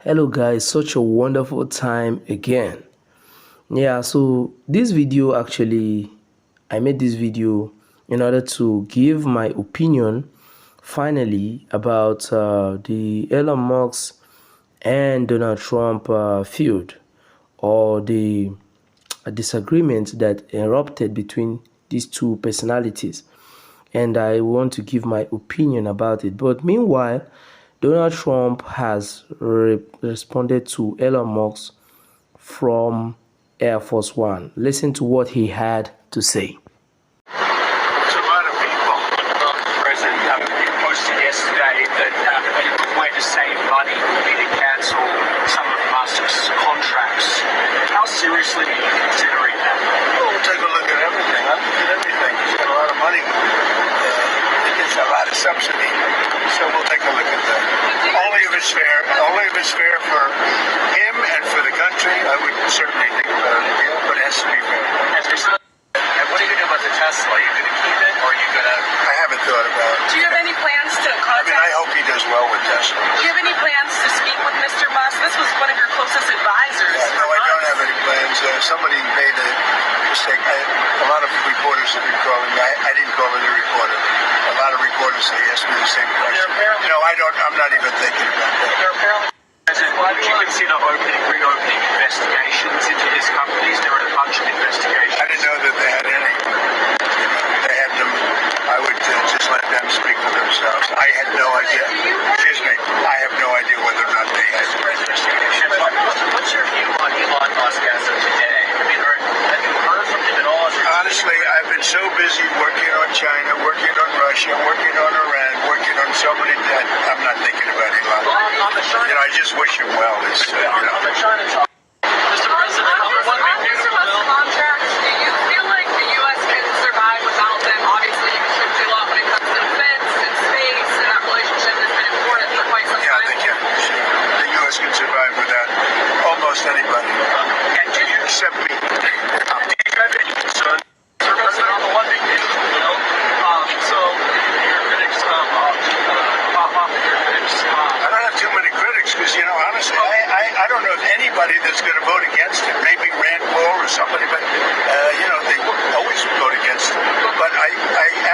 Hello guys, such a wonderful time again. So this video actually, I made this video in order to give my opinion finally about the Elon Musk and Donald Trump feud, or the disagreement that erupted between these two personalities, and I want to give my opinion about it. But meanwhile, Donald Trump has responded to Elon Musk from Air Force One. Listen to what he had to say. To a lot of people, the president posted yesterday that way to save money would be to cancel some of Musk's contracts. How seriously are you considering that? Well, we'll take a look at everything. I look at everything. He's got a lot of money. He gets a lot of subsidy. So we'll take a look at that. Only if it's fair. Only if it's fair for him and for the country, I would certainly think about it. But it has to be fair. And what are you going to do about the Tesla? Are you going to keep it, or are you going to... I haven't thought about it. Do you have any plans to contact... I hope he does well with Tesla. Do you have any plans to speak with Mr. Musk? This was one of your closest advisors. No, I don't have any plans. Somebody made a mistake. A lot of reporters have been calling me. I didn't call any reporter. A lot of reporters say ask me the same question. No, I don't. I'm not even thinking about that. Would you consider reopening investigations into his companies? There are a bunch of investigations. I didn't know that they had any. They had them. I would just let them speak for themselves. I had no idea. Excuse me. I have no idea whether or not they had investigations. What's your view on Elon Musk as of today? I mean, have you heard from him at all? Honestly, I've been so busy working on China, working on Russia, working on Iran, working on so many that I'm not thinking about Elon. I just wish him well. On the China talk, Mr. President, On Mr. Musk's contracts, do you feel like the U.S. can survive without them? Obviously, you contribute a lot when it comes to defense and space, and that relationship has been important for quite some time. Yeah, I think the U.S. can survive without almost anybody. And do you Except me. Do you have any concern, Mr. President, on the one big deal? So your critics pop off your critics. I don't have too many critics because, honestly, I don't know if anybody that's going to vote against him, maybe Rand Paul or somebody, but, they always vote against him. But I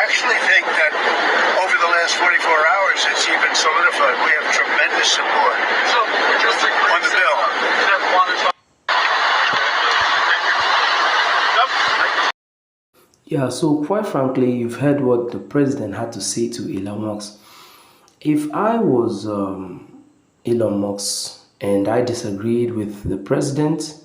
actually think that over the last 24 hours, it's even solidified. We have tremendous support on the bill. So quite frankly, you've heard what the president had to say to Elon Musk. If I was Elon Musk and I disagreed with the president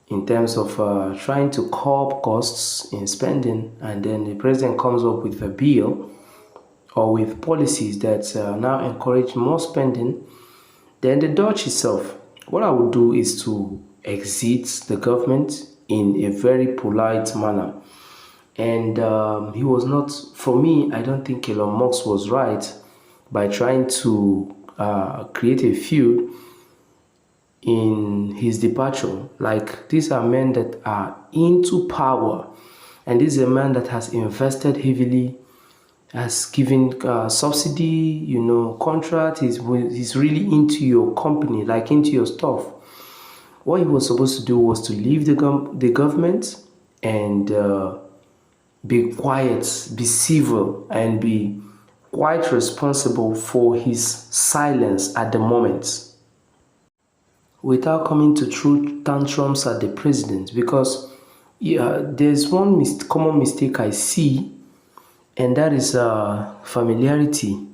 in terms of trying to curb costs in spending, and then the president comes up with a bill or with policies that now encourage more spending, then the DOGE itself, what I would do is to exit the government in a very polite manner. And he was not, for me, I don't think Elon Musk was right by trying to create a feud in his departure. Like, these are men that are into power, and this is a man that has invested heavily, has given subsidy, contract. He's really into your company, like into your stuff. What he was supposed to do was to leave the government and be quiet, be civil, and be quite responsible for his silence at the moment, without coming to true tantrums at the president. Because there's one common mistake I see, and that is familiarity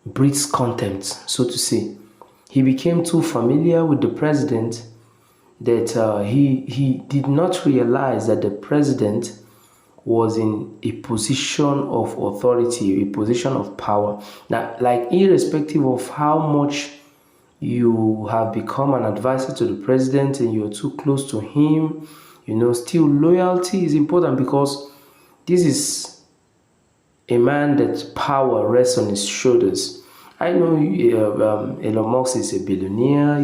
breeds contempt, so to say. He became too familiar with the president that he did not realize that the president was in a position of authority, a position of power. Now, like, irrespective of how much you have become an advisor to the president and you're too close to him, still loyalty is important, because this is a man that power rests on his shoulders. I know Elon Musk is a billionaire,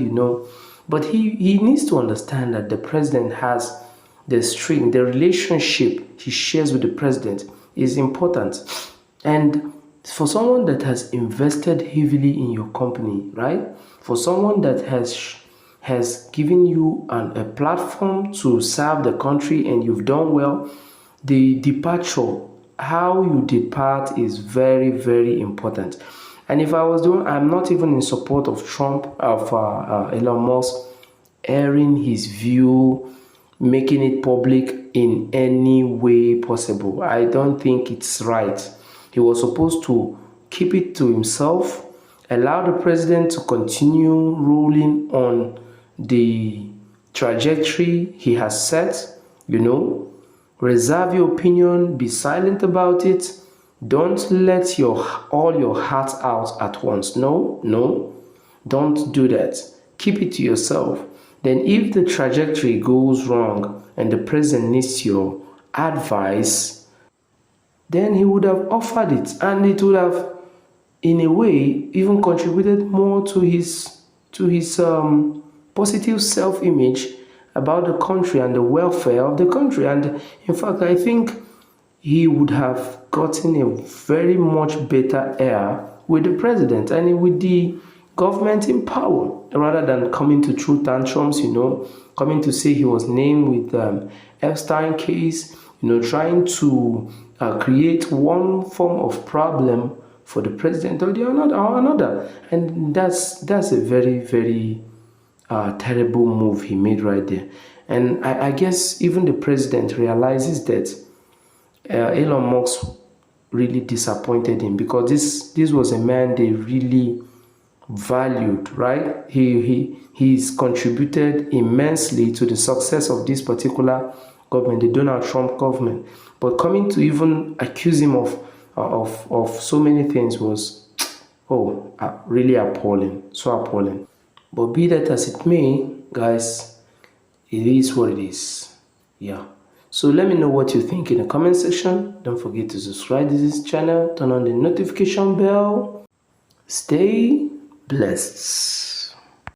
but he needs to understand that the president has the relationship he shares with the president is important. And For someone that has invested heavily in your company, right? For someone that has given you a platform to serve the country and you've done well, the departure, how you depart is very, very important. And if I was doing, I'm not even in support of Elon Musk airing his view, making it public in any way possible. I don't think it's right. He was supposed to keep it to himself, allow the president to continue ruling on the trajectory he has set, reserve your opinion, be silent about it. Don't let all your heart out at once. No, don't do that. Keep it to yourself. Then if the trajectory goes wrong and the president needs your advice, then he would have offered it, and it would have, in a way, even contributed more to his positive self-image about the country and the welfare of the country. And in fact, I think he would have gotten a very much better air with the president and with the government in power, rather than coming to throw tantrums, coming to say he was named with Epstein case, trying to create one form of problem for the president or another. And that's a very, very terrible move he made right there. And I guess even the president realizes that Elon Musk really disappointed him, because this was a man they really valued, right? He's contributed immensely to the success of this particular government, the Donald Trump government. But coming to even accuse him of so many things was, really appalling, so appalling. But be that as it may, guys, it is what it is. Yeah. So let me know what you think in the comment section. Don't forget to subscribe to this channel, turn on the notification bell. Stay blessed.